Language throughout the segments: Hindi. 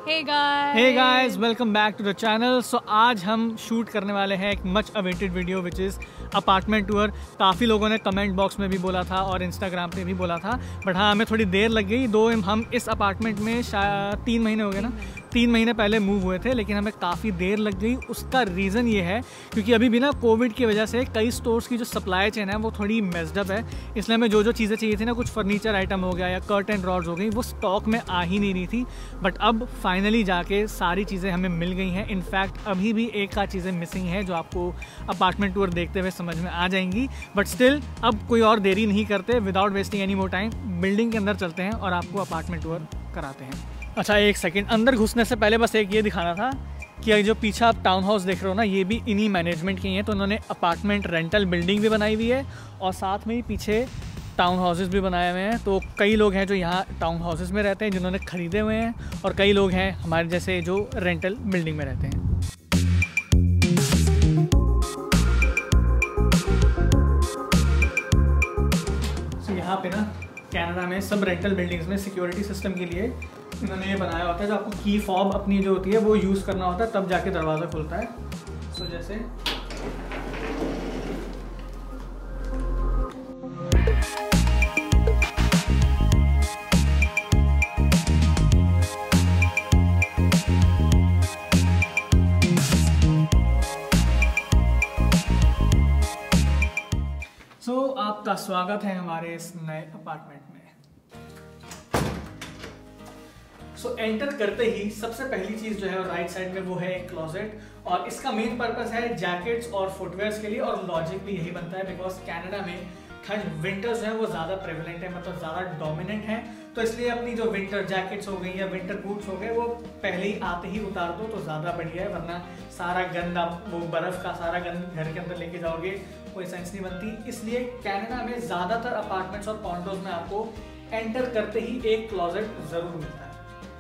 Hey guys, welcome back to the channel. So आज हम शूट करने वाले हैं एक much awaited video which is apartment tour. काफ़ी लोगों ने कमेंट बॉक्स में भी बोला था और इंस्टाग्राम पे भी बोला था, बट हाँ हमें थोड़ी देर लग गई। दो हम इस अपार्टमेंट में शायद 3 महीने हो गए ना, 3 महीने पहले मूव हुए थे, लेकिन हमें काफ़ी देर लग गई। उसका रीज़न ये है क्योंकि अभी भी ना कोविड की वजह से कई स्टोर्स की जो सप्लाई चेन है वो थोड़ी मेस्डअप है, इसलिए हमें जो चीज़ें चाहिए थी ना, कुछ फर्नीचर आइटम हो गया या कर्टन रॉड्स हो गई, वो स्टॉक में आ ही नहीं रही थी। बट अब फाइनली जाके सारी चीज़ें हमें मिल गई हैं। इनफैक्ट अभी भी एक आध चीज़ें मिसिंग हैं जो आपको अपार्टमेंट टूर देखते हुए समझ में आ जाएंगी। बट स्टिल अब कोई और देरी नहीं करते, without wasting any more time building के अंदर चलते हैं और आपको अपार्टमेंट टूर कराते हैं। अच्छा एक सेकेंड, अंदर घुसने से पहले बस एक ये दिखाना था कि जो पीछे आप टाउन हाउस देख रहे हो ना, ये भी इन्हीं मैनेजमेंट की हैं। तो उन्होंने अपार्टमेंट रेंटल बिल्डिंग भी बनाई हुई है और साथ में ही पीछे टाउन हाउसेस भी बनाए हुए हैं। तो कई लोग हैं जो यहाँ टाउन हाउसेस में रहते हैं जिन्होंने ख़रीदे हुए हैं, और कई लोग हैं हमारे जैसे जो रेंटल बिल्डिंग में रहते हैं। तो यहाँ पे ना कनाडा में सब रेंटल बिल्डिंग्स में सिक्योरिटी सिस्टम के लिए इन्होंने ये बनाया होता है, जो आपको की फॉब अपनी जो होती है वो यूज़ करना होता है, तब जाके दरवाज़ा खुलता है। सो जैसे आपका स्वागत है हमारे इस नए अपार्टमेंट में। एंटर करते ही सबसे पहली चीज जो है राइट साइड में वो है एक क्लोजेट, और इसका मेन पर्पस है जैकेट्स और फुटवेयर्स के लिए। और लॉजिक भी यही बनता है बिकॉज कनाडा में ठंड विंटर्स हैं वो ज़्यादा प्रेवलेंट है, मतलब ज़्यादा डोमिनेंट है। तो इसलिए अपनी जो विंटर जैकेट्स हो गई या विंटर बूट्स हो गए वो पहले ही आते ही उतार दो तो ज़्यादा बढ़िया है, वरना सारा गंद आप वो बर्फ़ का सारा गंद घर के अंदर लेके जाओगे, कोई सेंस नहीं बनती। इसलिए कनाडा में ज़्यादातर अपार्टमेंट्स और कॉन्डोज में आपको एंटर करते ही एक क्लोजेट ज़रूर मिलता है।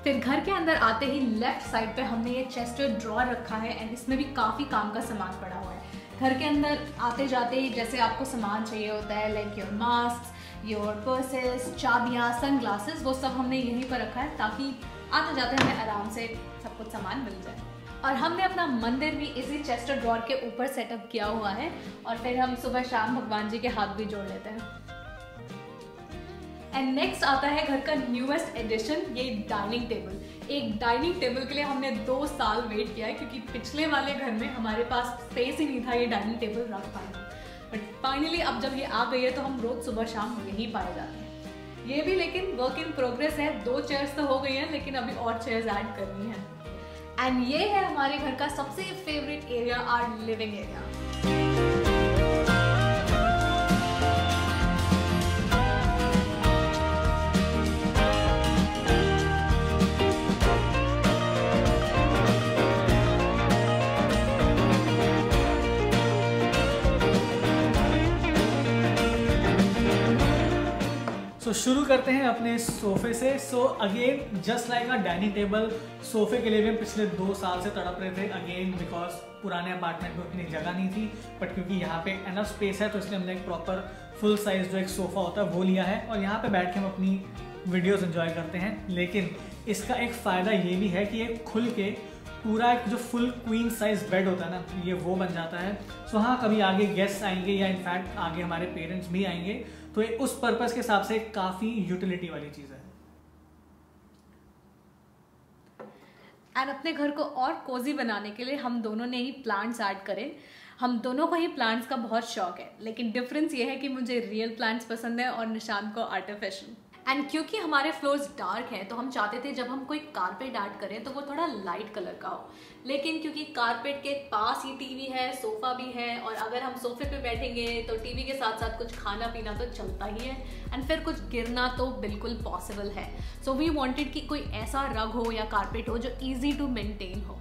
फिर घर के अंदर आते ही लेफ्ट साइड पे हमने ये चेस्टर ड्रॉअर रखा है एंड इसमें भी काफ़ी काम का सामान पड़ा हुआ है। घर के अंदर आते जाते ही जैसे आपको सामान चाहिए होता है, like your mask, your purses, चाबियाँ, सन ग्लासेस, वो सब हमने यहीं पर रखा है ताकि आते जाते हमें आराम से सब कुछ सामान मिल जाए। और हमने अपना मंदिर भी इसी चेस्टर ड्रॉअर के ऊपर सेटअप किया हुआ है, और फिर हम सुबह शाम भगवान जी के हाथ भी जोड़ लेते हैं। एंड नेक्स्ट आता है घर का न्यूएस्ट एडिशन, ये डाइनिंग टेबल। एक डाइनिंग टेबल के लिए हमने 2 साल वेट किया है क्योंकि पिछले वाले घर में हमारे पास स्पेस ही नहीं था ये डाइनिंग टेबल रख पाए। बट फाइनली अब जब ये आ गई है तो हम रोज सुबह शाम यहीं पाए जाते हैं। ये भी लेकिन वर्क इन प्रोग्रेस है, 2 चेयर्स तो हो गई हैं लेकिन अभी और चेयर्स ऐड करनी है। एंड ये है हमारे घर का सबसे favourite area, our living area. तो शुरू करते हैं अपने सोफे से। Again just like a dining table, सोफे के लिए भी हम पिछले 2 साल से तड़प रहे थे अगेन, बिकॉज पुराने अपार्टमेंट में उतनी जगह नहीं थी। बट क्योंकि यहाँ पे एनफ स्पेस है तो इसलिए हमने एक प्रॉपर फुल साइज जो एक सोफ़ा होता है वो लिया है, और यहाँ पे बैठ के हम अपनी वीडियोस एंजॉय करते हैं। लेकिन इसका एक फ़ायदा ये भी है कि ये खुल के पूरा एक जो फुल क्वीन साइज बेड होता है ना, ये वो बन जाता है। सो हाँ, कभी आगे गेस्ट आएंगे या इनफैक्ट आगे हमारे पेरेंट्स भी आएंगे तो ये उस पर्पस के हिसाब से काफ़ी यूटिलिटी वाली चीज़ है। एंड अपने घर को और कोजी बनाने के लिए हम दोनों ने ही प्लांट्स ऐड करें। हम दोनों को ही प्लांट्स का बहुत शौक है, लेकिन डिफरेंस ये है कि मुझे रियल प्लांट्स पसंद है और निशांत को आर्टिफिशियल। एंड क्योंकि हमारे फ्लोर्स डार्क हैं तो हम चाहते थे जब हम कोई कारपेट ऐड करें तो वो थोड़ा लाइट कलर का हो, लेकिन क्योंकि कारपेट के पास ही टीवी है, सोफ़ा भी है, और अगर हम सोफे पे बैठेंगे तो टीवी के साथ साथ कुछ खाना पीना तो चलता ही है, एंड फिर कुछ गिरना तो बिल्कुल पॉसिबल है। सो वी वांटेड कि कोई ऐसा रग हो या कारपेट हो जो ईजी टू मेंटेन हो।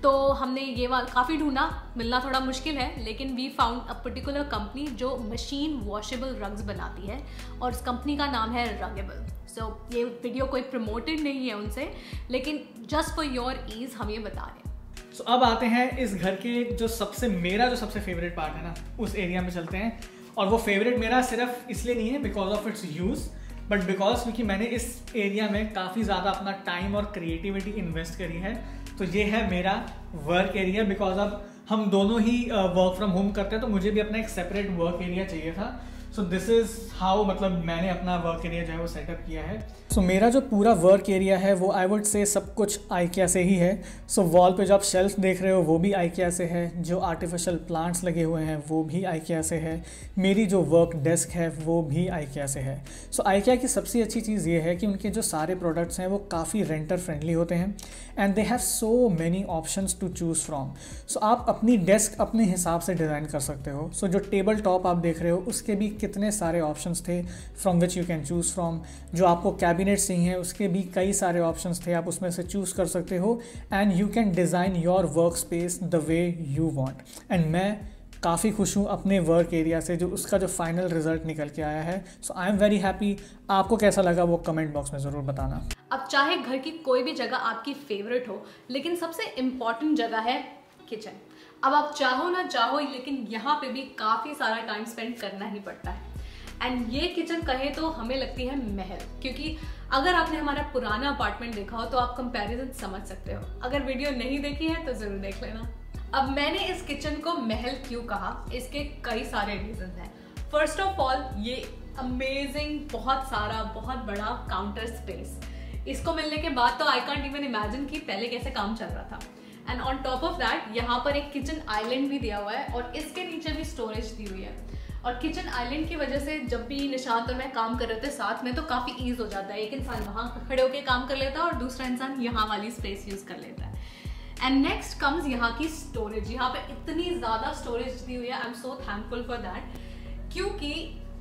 तो हमने ये काफ़ी ढूंढा, मिलना थोड़ा मुश्किल है, लेकिन we found a particular company जो मशीन वॉशेबल रग्स बनाती है, और उस कंपनी का नाम है रगेबल। सो ये वीडियो कोई प्रमोटेड नहीं है उनसे, लेकिन जस्ट फॉर योर ईज हम ये बता रहे हैं। सो अब आते हैं इस घर के मेरा जो सबसे फेवरेट पार्ट है ना, उस एरिया में चलते हैं। और वो फेवरेट मेरा सिर्फ इसलिए नहीं है because of its use, but because क्योंकि मैंने इस एरिया में काफ़ी ज़्यादा अपना टाइम और क्रिएटिविटी इन्वेस्ट करी है, तो ये है मेरा वर्क एरिया। बिकॉज अब हम दोनों ही वर्क फ्रॉम होम करते हैं, तो मुझे भी अपना एक सेपरेट वर्क एरिया चाहिए था। सो दिस इज़ हाउ मतलब मैंने अपना वर्क एरिया जो है वो सेटअप किया है। सो मेरा जो पूरा वर्क एरिया है वो आई वुड से सब कुछ IKEA से ही है। सो वॉल पे जो आप शेल्फ देख रहे हो वो भी IKEA से है, जो आर्टिफिशियल प्लांट्स लगे हुए हैं वो भी IKEA से है, मेरी जो वर्क डेस्क है वो भी IKEA से है। सो IKEA की सबसे अच्छी चीज़ ये है कि उनके जो सारे प्रोडक्ट्स हैं वो काफ़ी रेंटर फ्रेंडली होते हैं and they have so many options to choose from. So आप अपनी डेस्क अपने हिसाब से डिज़ाइन कर सकते हो। सो जो टेबल टॉप आप देख रहे हो उसके भी कितने सारे ऑप्शंस थे from which you can choose from. जो आपको कैबिनेट्स चाहिए हैं उसके भी कई सारे ऑप्शंस थे, आप उसमें से चूज़ कर सकते हो and you can design your work space the way you want. And मैं काफ़ी खुश हूँ अपने वर्क एरिया से, जो उसका जो फाइनल रिजल्ट निकल के आया है। So I am very happy. आपको कैसा लगा वो कमेंट बॉक्स में ज़रूर बताना। अब चाहे घर की कोई भी जगह आपकी फेवरेट हो, लेकिन सबसे इम्पॉर्टेंट जगह है किचन। अब आप चाहो ना चाहो, लेकिन यहाँ पे भी काफ़ी सारा टाइम स्पेंड करना ही पड़ता है। एंड ये किचन कहे तो हमें लगती है महल, क्योंकि अगर आपने हमारा पुराना अपार्टमेंट देखा हो तो आप कंपैरिजन समझ सकते हो। अगर वीडियो नहीं देखी है तो ज़रूर देख लेना। अब मैंने इस किचन को महल क्यों कहा, इसके कई सारे रीजन हैं। फर्स्ट ऑफ ऑल, ये अमेजिंग बहुत सारा बहुत बड़ा काउंटर स्पेस, इसको मिलने के बाद तो आई कांट इवन इमेजिन कि पहले कैसे काम चल रहा था। And on top of that यहाँ पर एक किचन आइलैंड भी दिया हुआ है और इसके नीचे भी स्टोरेज दी हुई है। और किचन आइलैंड की वजह से जब भी निशांत और मैं काम कर रहे थे साथ में, तो काफ़ी ईज हो जाता है। एक इंसान वहाँ खड़े होकर काम कर लेता है और दूसरा इंसान यहाँ वाली स्पेस यूज़ कर लेता है। एंड नेक्स्ट कम्स यहाँ की स्टोरेज। यहाँ पे इतनी ज़्यादा स्टोरेज दी हुई है, I am so thankful for that, क्योंकि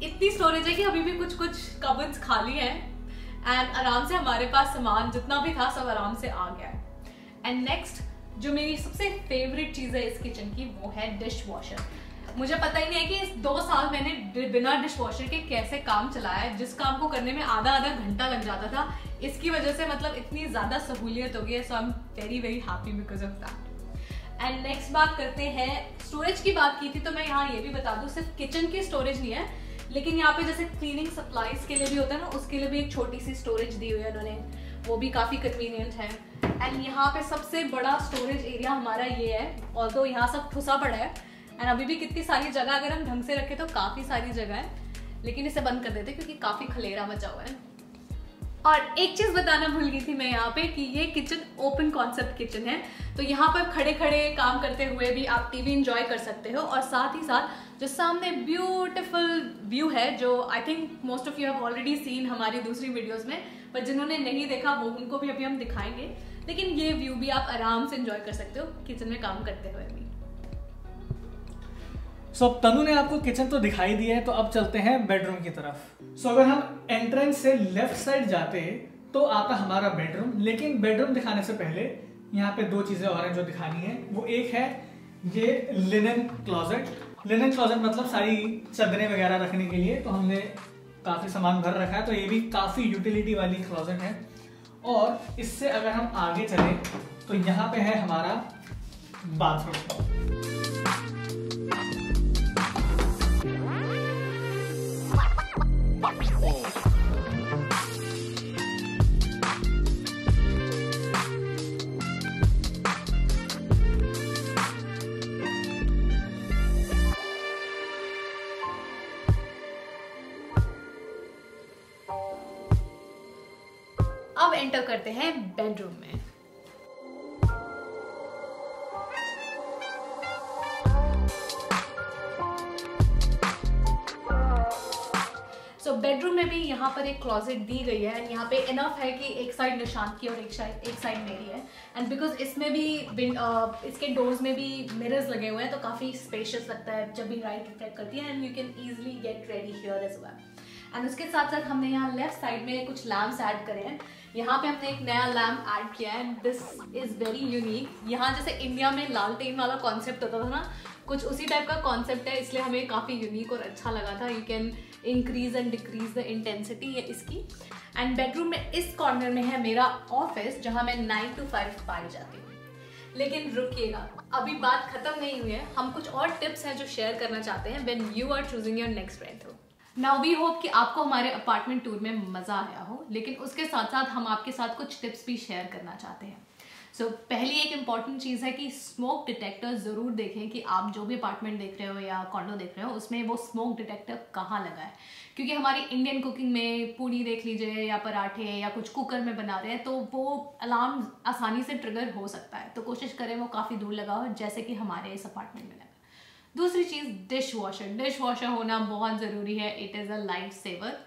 इतनी स्टोरेज है कि अभी भी कुछ कुछ कबर्ड्स खाली हैं एंड आराम से हमारे पास सामान जितना भी था सब आराम से आ गया है। एंड नेक्स्ट जो मेरी सबसे फेवरेट चीज़ है इस किचन की, वो है डिश वॉशर। मुझे पता ही नहीं है कि इस 2 साल मैंने बिना डिश वॉशर के कैसे काम चलाया है, जिस काम को करने में आधा घंटा लग जाता था। इसकी वजह से मतलब इतनी ज़्यादा सहूलियत हो गई है। So I am very happy because of that. And next बात करते हैं, स्टोरेज की बात की थी तो मैं यहाँ ये भी बता दूँ, सिर्फ किचन की स्टोरेज नहीं है, लेकिन यहाँ पे जैसे क्लीनिंग सप्लाईज के लिए भी होता है ना, उसके लिए भी एक छोटी सी स्टोरेज दी हुई है उन्होंने, वो भी काफ़ी कन्वीनियंट है। एंड यहाँ पे सबसे बड़ा स्टोरेज एरिया हमारा ये है, ऑल्दो यहाँ सब ठुसा पड़ा है एंड अभी भी कितनी सारी जगह अगर हम ढंग से रखें तो काफ़ी सारी जगह है, लेकिन इसे बंद कर देते क्योंकि काफ़ी खलेरा मचा हुआ है। और एक चीज़ बताना भूल गई थी मैं यहाँ पे कि ये किचन ओपन कॉन्सेप्ट किचन है, तो यहाँ पर खड़े खड़े काम करते हुए भी आप टीवी एंजॉय कर सकते हो। और साथ ही साथ जो सामने ब्यूटीफुल व्यू है, जो I think most of you have already seen हमारी दूसरी वीडियोस में, पर जिन्होंने नहीं देखा वो उनको भी अभी हम दिखाएंगे, लेकिन ये व्यू भी आप आराम से एंजॉय कर सकते हो किचन में काम करते हुए भी। सो अब तनु ने आपको किचन तो दिखाई दिया है, तो अब चलते हैं बेडरूम की तरफ। सो अगर हम एंट्रेंस से लेफ्ट साइड जाते तो आता हमारा बेडरूम, लेकिन बेडरूम दिखाने से पहले यहाँ पे 2 चीजें और हैं जो दिखानी है। वो एक है ये लिनन क्लोजेट। लिनन क्लोजेट मतलब सारी चादरें वगैरह रखने के लिए, तो हमने काफी सामान भर रखा है, तो ये भी काफी यूटिलिटी वाली क्लोजेट है। और इससे अगर हम आगे चले तो यहाँ पे है हमारा बाथरूम। अब एंटर करते हैं बेडरूम में। सो बेडरूम में भी यहाँ पर एक क्लोजेट दी गई है एंड यहाँ पे इनफ है कि एक साइड निशांत की और एक साइड मेरी है। एंड बिकॉज इसमें भी इसके डोर्स में भी मिरर्स लगे हुए हैं, तो काफ़ी स्पेशियस लगता है जब भी लाइट रिफ्लेक्ट करती है and you can easily get ready here as well. And उसके साथ साथ हमने यहाँ लेफ्ट साइड में कुछ लैम्प्स ऐड करे हैं। यहाँ पे हमने एक नया लैम्प ऐड किया है, दिस इज़ वेरी यूनिक। यहाँ जैसे इंडिया में लालटेन वाला कॉन्सेप्ट होता था ना, कुछ उसी टाइप का कॉन्सेप्ट है, इसलिए हमें काफ़ी यूनिक और अच्छा लगा था। You can increase and decrease the intensity है इसकी। एंड बेडरूम में इस कॉर्नर में है मेरा ऑफिस, जहाँ मैं 9 to 5 पाई जाती हूँ। लेकिन रुकिएगा, अभी बात खत्म नहीं हुई है, हम कुछ और टिप्स हैं जो शेयर करना चाहते हैं when you are choosing your next bedroom. Now we hope कि आपको हमारे अपार्टमेंट टूर में मज़ा आया हो, लेकिन उसके साथ साथ हम आपके साथ कुछ टिप्स भी शेयर करना चाहते हैं। पहली एक इम्पॉर्टेंट चीज़ है कि स्मोक डिटेक्टर ज़रूर देखें कि आप जो भी अपार्टमेंट देख रहे हो या कॉन्डो देख रहे हो उसमें वो स्मोक डिटेक्टर कहाँ लगा है, क्योंकि हमारी इंडियन कुकिंग में पूड़ी देख लीजिए या पराठे या कुछ कुकर में बना रहे हैं तो वो अलार्म आसानी से ट्रिगर हो सकता है। तो कोशिश करें वो काफ़ी दूर लगा हो, जैसे कि हमारे इस अपार्टमेंट में लगा। दूसरी चीज़ डिश वॉशर होना बहुत ज़रूरी है, it is a life saver.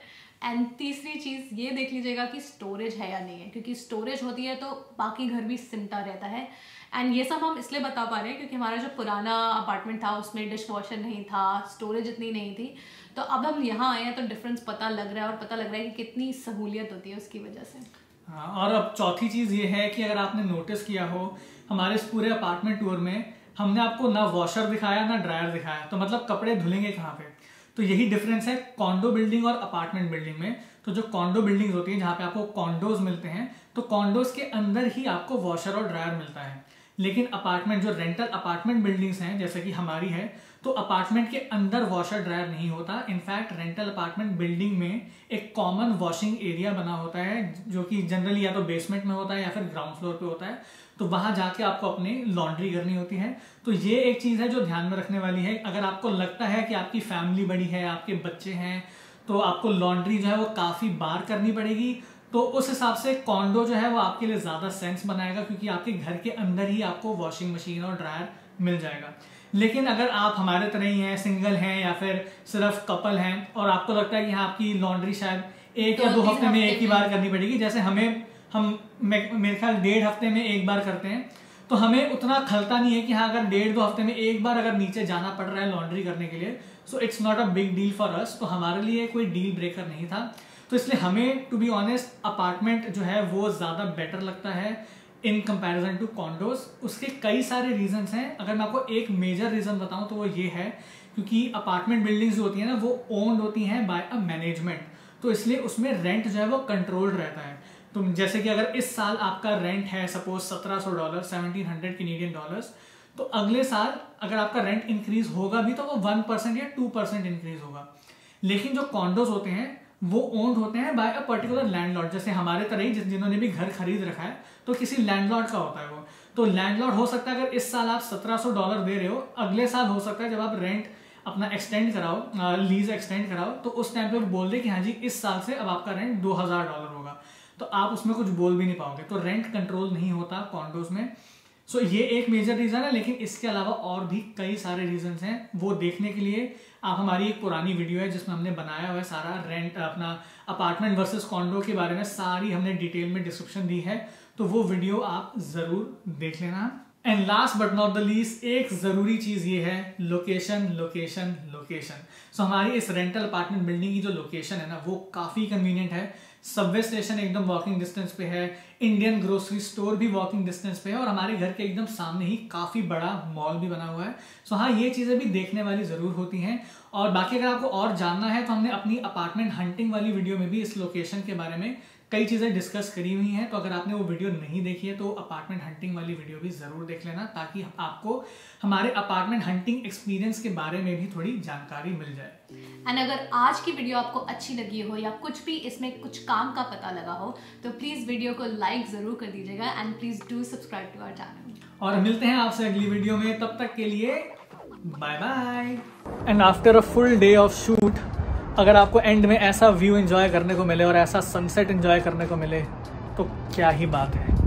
And तीसरी चीज़ ये देख लीजिएगा कि स्टोरेज है या नहीं है, क्योंकि स्टोरेज होती है तो बाकी घर भी सिमटा रहता है। एंड ये सब हम इसलिए बता पा रहे हैं क्योंकि हमारा जो पुराना अपार्टमेंट था उसमें डिश वॉशर नहीं था, स्टोरेज इतनी नहीं थी। तो अब हम यहाँ आए हैं तो डिफरेंस पता लग रहा है, और पता लग रहा है कि कितनी सहूलियत होती है उसकी वजह से। हाँ, और अब चौथी चीज़ ये है कि अगर आपने नोटिस किया हो हमारे इस पूरे अपार्टमेंट टूर में हमने आपको ना वॉशर दिखाया ना ड्रायर दिखाया, तो मतलब कपड़े धुलेंगे कहाँ पे। तो यही डिफरेंस है कॉन्डो बिल्डिंग और अपार्टमेंट बिल्डिंग में। तो जो कॉन्डो बिल्डिंग्स होती हैं जहाँ पे आपको कॉन्डोज मिलते हैं, तो कॉन्डोज के अंदर ही आपको वॉशर और ड्रायर मिलता है। लेकिन अपार्टमेंट जो रेंटल अपार्टमेंट बिल्डिंग्स हैं जैसे कि हमारी है, तो अपार्टमेंट के अंदर वॉशर ड्रायर नहीं होता। इनफैक्ट रेंटल अपार्टमेंट बिल्डिंग में एक कॉमन वॉशिंग एरिया बना होता है जो कि जनरली या तो बेसमेंट में होता है या फिर ग्राउंड फ्लोर पे होता है। तो वहां जाके आपको अपनी लॉन्ड्री करनी होती है। तो ये एक चीज़ है जो ध्यान में रखने वाली है। अगर आपको लगता है कि आपकी फैमिली बड़ी है, आपके बच्चे हैं, तो आपको लॉन्ड्री जो है वो काफ़ी बार करनी पड़ेगी। तो उस हिसाब से कॉन्डो जो है वो आपके लिए ज़्यादा सेंस बनाएगा, क्योंकि आपके घर के अंदर ही आपको वॉशिंग मशीन और ड्रायर मिल जाएगा। लेकिन अगर आप हमारे तरह ही हैं, सिंगल हैं या फिर सिर्फ कपल हैं, और आपको लगता है कि हाँ आपकी लॉन्ड्री शायद 1 या 2 हफ्ते में एक ही बार करनी पड़ेगी, जैसे हम मेरे ख्याल 1.5 हफ्ते में एक बार करते हैं, तो हमें उतना खलता नहीं है कि हाँ अगर 1.5-2 हफ्ते में एक बार अगर नीचे जाना पड़ रहा है लॉन्ड्री करने के लिए, so it's not a big deal for us. तो हमारे लिए कोई डील ब्रेकर नहीं था। तो इसलिए हमें टू बी ऑनेस्ट अपार्टमेंट जो है वो ज़्यादा बेटर लगता है इन कंपैरिजन टू कॉन्डोज। उसके कई सारे रीजंस हैं। अगर मैं आपको एक मेजर रीज़न बताऊं तो वो ये है क्योंकि अपार्टमेंट बिल्डिंग्स जो होती है ना वो ओन्ड होती हैं बाय अ मैनेजमेंट, तो इसलिए उसमें रेंट जो है वो कंट्रोल्ड रहता है। तो जैसे कि अगर इस साल आपका रेंट है सपोज $1700 1700 कैनेडियन डॉलर्स, तो अगले साल अगर आपका रेंट इंक्रीज होगा भी तो वो 1% या 2% इंक्रीज होगा। लेकिन जो कॉन्डोज होते हैं वो ओन्ड होते हैं बाय अ पर्टिकुलर लैंडलॉर्ड, जैसे हमारे तरह ही जिन्होंने भी घर खरीद रखा है तो किसी लैंडलॉर्ड का होता है वो। तो लैंडलॉर्ड हो सकता है अगर इस साल आप $1700 दे रहे हो, अगले साल हो सकता है जब आप रेंट अपना एक्सटेंड कराओ, लीज एक्सटेंड कराओ, तो उस टाइम पे वो बोल दे कि हाँ जी इस साल से अब आपका रेंट $2000 होगा, तो आप उसमें कुछ बोल भी नहीं पाओगे। तो रेंट कंट्रोल नहीं होता कॉन्डोज में। सो ये एक मेजर रीज़न है, लेकिन इसके अलावा और भी कई सारे रीजंस हैं। वो देखने के लिए आप हमारी एक पुरानी वीडियो है जिसमें हमने बनाया हुआ है सारा रेंट अपना अपार्टमेंट वर्सेस कॉन्डो के बारे में सारी हमने डिटेल में डिस्क्रिप्शन दी है, तो वो वीडियो आप ज़रूर देख लेना। And last but not the least एक ज़रूरी चीज़ ये है लोकेशन लोकेशन लोकेशन। सो हमारी इस रेंटल अपार्टमेंट बिल्डिंग की जो लोकेशन है ना वो काफ़ी कन्वीनियंट है। सबवे स्टेशन एकदम वॉकिंग डिस्टेंस पे है, इंडियन ग्रोसरी स्टोर भी वॉकिंग डिस्टेंस पे है, और हमारे घर के एकदम सामने ही काफ़ी बड़ा मॉल भी बना हुआ है। सो हाँ ये चीज़ें भी देखने वाली ज़रूर होती हैं। और बाकी अगर आपको और जानना है तो हमने अपनी अपार्टमेंट हंटिंग वाली वीडियो में भी इस लोकेशन के बारे में कई चीज़ें डिस्कस करी हुई हैं। तो अगर आपने वो वीडियो नहीं देखी है तो अपार्टमेंट हंटिंग वाली वीडियो भी ज़रूर देख लेना, ताकि आपको हमारे अपार्टमेंट हंटिंग एक्सपीरियंस के बारे में भी थोड़ी जानकारी मिल जाए। एंड अगर आज की वीडियो आपको अच्छी लगी हो या कुछ भी इसमें कुछ काम का पता लगा हो तो प्लीज़ वीडियो को लाइक ज़रूर कर दीजिएगा and please do subscribe to our channel. और मिलते हैं आपसे अगली वीडियो में, तब तक के लिए bye bye. And after a full day of shoot अगर आपको एंड में ऐसा व्यू एंजॉय करने को मिले और ऐसा सनसेट एंजॉय करने को मिले तो क्या ही बात है।